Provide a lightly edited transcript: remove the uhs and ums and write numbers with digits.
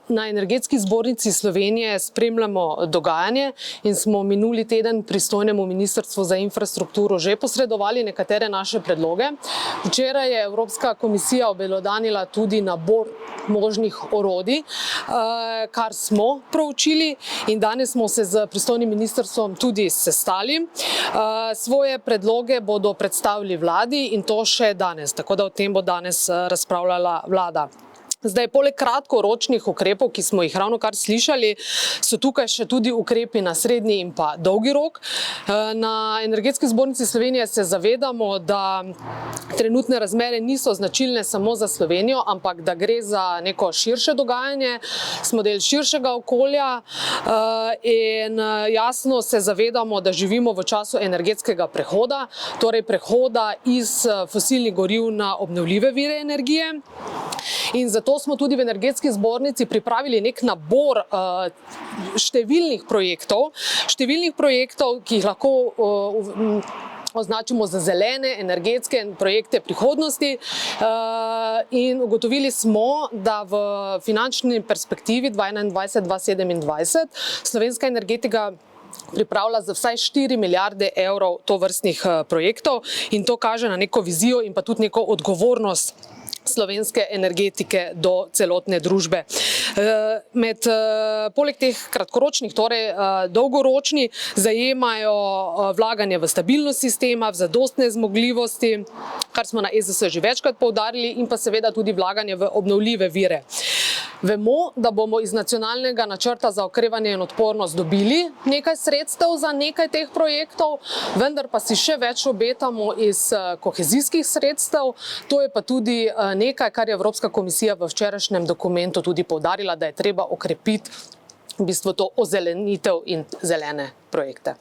na Energetski zbornici Slovenije spremljamo dogajanje in smo minuli teden pristojnemu Ministrstvu za infrastrukturo že posredovali nekatere naše predloge. Včeraj je Evropska komisija obelodanila tudi nabor možnih orodij, kar smo proučili, in danes smo se z pristojnim ministrstvom tudi sestali. Svoje predloge bodo predstavili vladi in to še danes, tako da o tem bo danes razpravljala vlada. Zdaj, poleg kratkoročnih ukrepov, ki smo jih ravnokar slišali, so tukaj še tudi ukrepi na srednji in pa dolgi rok. Na Energetski zbornici Slovenije se zavedamo, da trenutne razmere niso značilne samo za Slovenijo, ampak da gre za neko širše dogajanje, smo del širšega okolja in jasno se zavedamo, da živimo v času energetskega prehoda, torej prehoda iz fosilnih goriv na obnovljive vire energije. In zato smo tudi v Energetski zbornici pripravili nek nabor številnih projektov, ki jih lahko označimo za zelene energetske projekte prihodnosti, in ugotovili smo, da v finančni perspektivi 2021-2027 slovenska energetika pripravlja za vsaj 4 milijarde evrov tovrstnih projektov, in to kaže na neko vizijo in pa tudi neko odgovornost slovenske energetike do celotne družbe. Poleg teh kratkoročnih, torej dolgoročni, zajemajo vlaganje v stabilnost sistema, v zadostne zmogljivosti, kar smo na EZS že večkrat poudarili, in pa seveda tudi vlaganje v obnovljive vire. Vemo, da bomo iz nacionalnega načrta za okrevanje in odpornost dobili nekaj sredstev za nekaj teh projektov, vendar pa si še več obetamo iz kohezijskih sredstev. To je pa tudi nekaj, kar je Evropska komisija v včerajšnjem dokumentu tudi poudarila, da je treba okrepiti v bistvu to ozelenitev in zelene projekte.